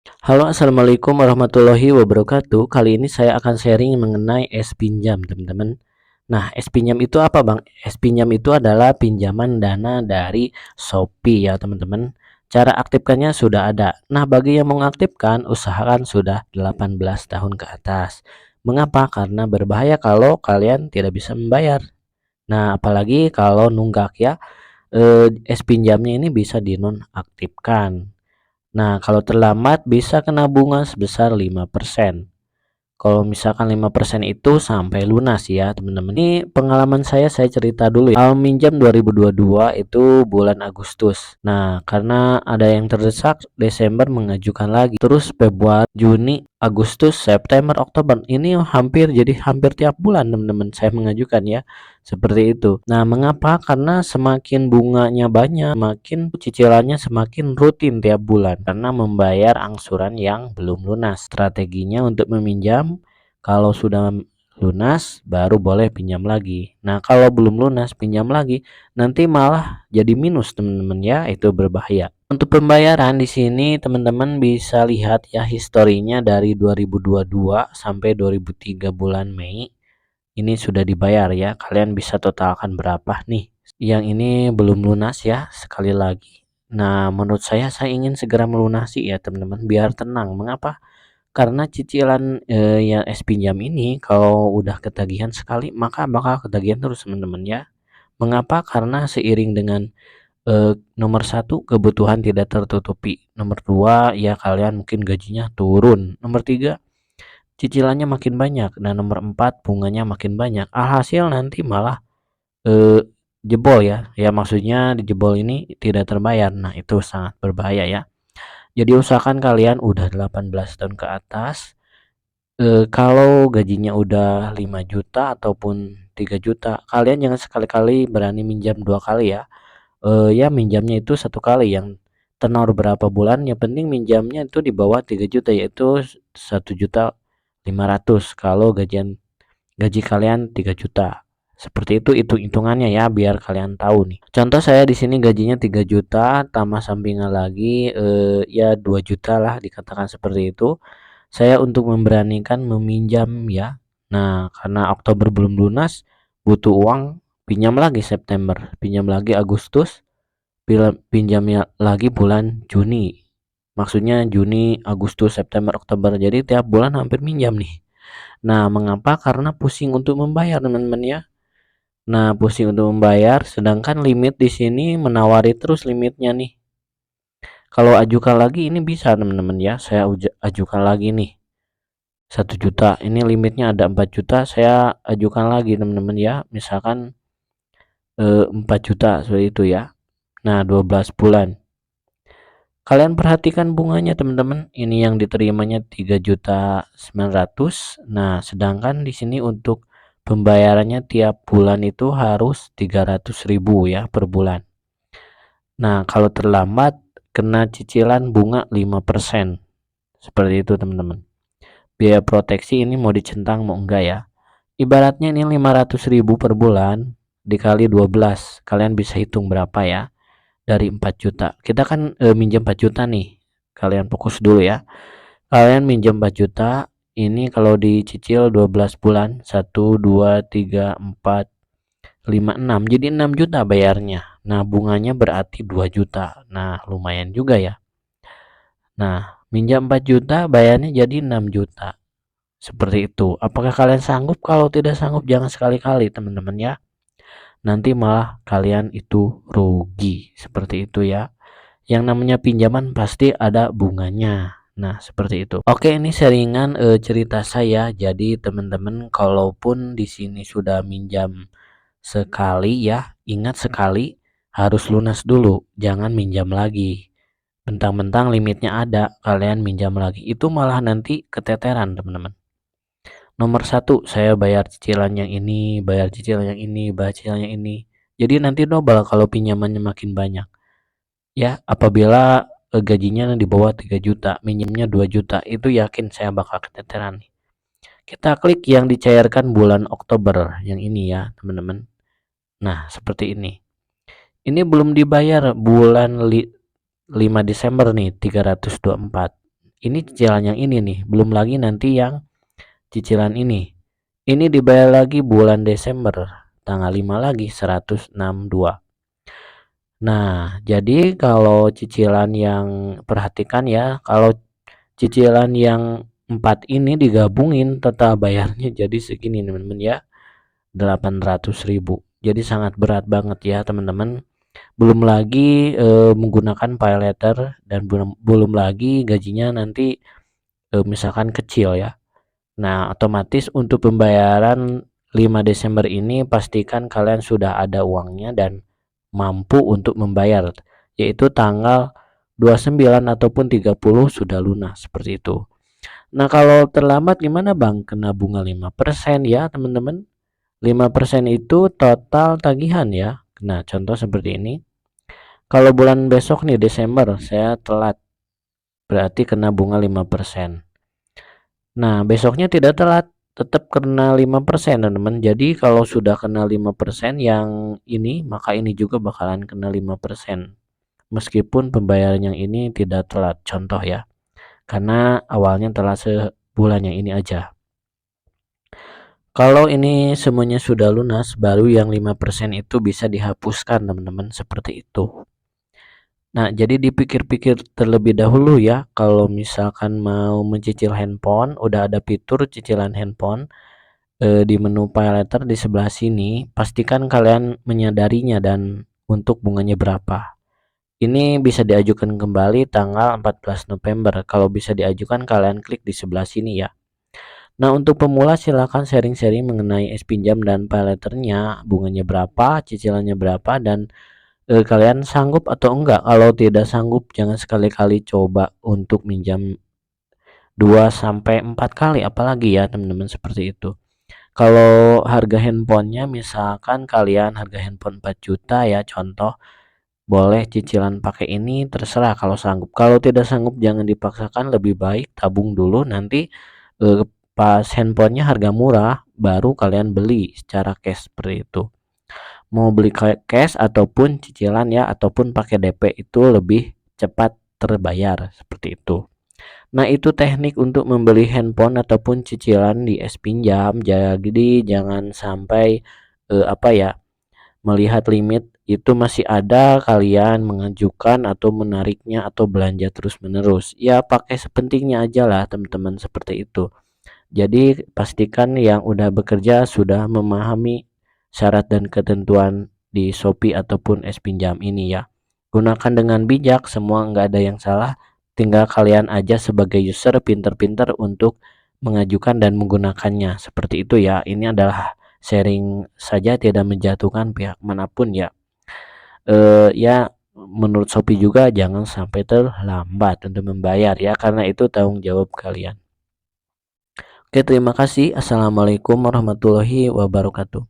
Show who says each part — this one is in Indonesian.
Speaker 1: Halo, assalamualaikum warahmatullahi wabarakatuh. Kali ini saya akan sharing mengenai pinjam, teman-teman. Nah, pinjam itu apa, Bang? Pinjam itu adalah pinjaman dana dari Shopee ya, teman-teman. Cara aktifkannya sudah ada. Nah, bagi yang mengaktifkan, usahakan sudah 18 tahun ke atas. Mengapa? Karena berbahaya kalau kalian tidak bisa membayar. Nah, apalagi kalau nunggak ya, pinjamnya ini bisa dinonaktifkan. Nah, kalau terlambat bisa kena bunga sebesar 5%. Kalau misalkan 5% itu sampai lunas ya, teman-teman. Ini pengalaman saya cerita dulu ya. Minjam 2022 itu bulan Agustus. Nah, karena ada yang terdesak, Desember mengajukan lagi. Terus Februari, Juni, Agustus, September, Oktober. Ini hampir tiap bulan, teman-teman, saya mengajukan ya. Seperti itu. Nah, mengapa? Karena semakin bunganya banyak, makin cicilannya semakin rutin tiap bulan karena membayar angsuran yang belum lunas. Strateginya untuk meminjam, kalau sudah lunas baru boleh pinjam lagi. Nah, kalau belum lunas pinjam lagi, nanti malah jadi minus, teman-teman ya. Itu berbahaya. Untuk pembayaran di sini teman-teman bisa lihat ya historinya dari 2022 sampai 2003 bulan Mei. Ini sudah dibayar ya. Kalian bisa totalkan berapa nih. Yang ini belum lunas ya, sekali lagi. Nah, menurut saya ingin segera melunasi ya, teman-teman, biar tenang. Mengapa? Karena cicilan yang pinjam ini kalau udah ketagihan sekali maka bakal ketagihan terus, teman-teman ya. Mengapa? Karena seiring dengan nomor satu, kebutuhan tidak tertutupi. Nomor dua, ya kalian mungkin gajinya turun. Nomor tiga, cicilannya makin banyak. Dan nomor empat, bunganya makin banyak. Alhasil nanti malah eh, jebol ya. Ya maksudnya di jebol ini tidak terbayar. Nah, itu sangat berbahaya ya. Jadi usahakan kalian udah 18 tahun ke atas. Kalau gajinya udah 5 juta ataupun 3 juta, kalian jangan sekali-kali berani minjam 2 kali ya. Ya minjamnya itu 1 kali yang tenor berapa bulan, yang penting minjamnya itu di bawah 3 juta, yaitu 1.500.000 kalau gaji kalian 3 juta. Seperti itu hitung-hitungannya ya biar kalian tahu nih. Contoh saya di sini gajinya 3 juta tambah sampingan lagi ya 2 juta lah dikatakan seperti itu. Saya untuk memberanikan meminjam ya. Nah, karena Oktober belum lunas, butuh uang, pinjam lagi September, pinjam lagi Agustus, pinjamnya lagi bulan Juni. Maksudnya Juni, Agustus, September, Oktober. Jadi tiap bulan hampir minjam nih. Nah, mengapa? Karena pusing untuk membayar, teman-teman ya. Nah, pusing untuk membayar, sedangkan limit di sini menawari terus limitnya nih. Kalau ajukan lagi ini bisa, teman-teman ya. Saya ajukan lagi nih. 1 juta, ini limitnya ada 4 juta, saya ajukan lagi, teman-teman ya. Misalkan 4 juta seperti itu ya. Nah, 12 bulan. Kalian perhatikan bunganya, teman-teman. Ini yang diterimanya 3.900.000. Nah, sedangkan di sini untuk pembayarannya tiap bulan itu harus 300.000 ya per bulan. Nah, kalau terlambat kena cicilan bunga 5%. Seperti itu, teman-teman. Biaya proteksi ini mau dicentang mau enggak ya. Ibaratnya ini 500.000 per bulan dikali 12. Kalian bisa hitung berapa ya? Dari 4 juta. Kita kan minjem 4 juta nih. Kalian fokus dulu ya. Kalian minjem 4 juta, ini kalau dicicil 12 bulan, 1, 2, 3, 4, 5, 6. Jadi 6 juta bayarnya. Nah, bunganya berarti 2 juta. Nah, lumayan juga ya. Nah, minjam 4 juta, bayarnya jadi 6 juta. Seperti itu. Apakah kalian sanggup? Kalau tidak sanggup jangan sekali-kali, teman-teman ya. Nanti malah kalian itu rugi. Seperti itu ya. Yang namanya pinjaman pasti ada bunganya. Nah, seperti itu. Oke, ini sharingan cerita saya. Jadi teman-teman kalaupun di sini sudah minjam sekali ya, ingat sekali harus lunas dulu. Jangan minjam lagi. Bentang-bentang limitnya ada, kalian minjam lagi. Itu malah nanti keteteran, teman-teman. Nomor satu, saya bayar cicilan yang ini, bayar cicilan yang ini, bayar cicilan yang ini. Jadi nanti double kalau pinjamannya makin banyak. Ya, apabila gajinya di bawah 3 juta, minimumnya 2 juta, itu yakin saya bakal keteteran nih. Kita klik yang dicairkan bulan Oktober yang ini ya, teman-teman. Nah, seperti ini. Ini belum dibayar bulan 5 Desember nih, 324. ini cicilan yang ini nih, belum lagi nanti yang cicilan ini. Ini dibayar lagi bulan Desember, tanggal 5 lagi 162. Nah, jadi kalau cicilan yang perhatikan ya, kalau cicilan yang 4 ini digabungin total bayarnya jadi segini teman-teman ya, 800.000. Jadi sangat berat banget ya teman-teman. Belum lagi menggunakan pay letter dan belum lagi gajinya nanti misalkan kecil ya. Nah, otomatis untuk pembayaran 5 Desember ini pastikan kalian sudah ada uangnya dan mampu untuk membayar, yaitu tanggal 29 ataupun 30 sudah lunas seperti itu. Nah, kalau terlambat gimana Bang? Kena bunga 5% ya, teman-teman. 5% itu total tagihan ya. Nah, contoh seperti ini. Kalau bulan besok nih Desember saya telat, berarti kena bunga 5%. Nah, besoknya tidak telat, tetap kena 5% teman-teman. Jadi kalau sudah kena 5% yang ini, maka ini juga bakalan kena 5%. Meskipun pembayaran yang ini tidak telat, contoh ya. Karena awalnya telat sebulan yang ini aja. Kalau ini semuanya sudah lunas, baru yang 5% itu bisa dihapuskan teman-teman, seperti itu. Nah, jadi dipikir-pikir terlebih dahulu ya, kalau misalkan mau mencicil handphone, udah ada fitur cicilan handphone di menu pay letter di sebelah sini, pastikan kalian menyadarinya dan untuk bunganya berapa. Ini bisa diajukan kembali tanggal 14 November. Kalau bisa diajukan, kalian klik di sebelah sini ya. Nah, untuk pemula silakan sharing-sharing mengenai pinjam dan pay letternya, bunganya berapa, cicilannya berapa, dan kalian sanggup atau enggak. Kalau tidak sanggup, jangan sekali-kali coba untuk minjam 2 sampai 4 kali apalagi ya teman-teman, seperti itu. Kalau harga handphonenya misalkan kalian harga handphone 4 juta ya contoh, boleh cicilan pakai ini terserah kalau sanggup. Kalau tidak sanggup jangan dipaksakan, lebih baik tabung dulu, nanti pas handphonenya harga murah baru kalian beli secara cash seperti itu. Mau beli cash ataupun cicilan ya, ataupun pakai DP itu lebih cepat terbayar seperti itu. Nah, itu teknik untuk membeli handphone ataupun cicilan di pinjam. Jadi jangan sampai apa ya, melihat limit itu masih ada kalian mengajukan atau menariknya atau belanja terus-menerus. Ya pakai sepentingnya aja lah teman-teman, seperti itu. Jadi pastikan yang udah bekerja sudah memahami syarat dan ketentuan di Shopee ataupun pinjam ini ya. Gunakan dengan bijak, semua nggak ada yang salah. Tinggal kalian aja sebagai user pinter-pinter untuk mengajukan dan menggunakannya. Seperti itu ya. Ini adalah sharing saja, tidak menjatuhkan pihak manapun ya. Ya menurut Shopee juga jangan sampai terlambat untuk membayar ya, karena itu tanggung jawab kalian. Oke, terima kasih. Assalamualaikum warahmatullahi wabarakatuh.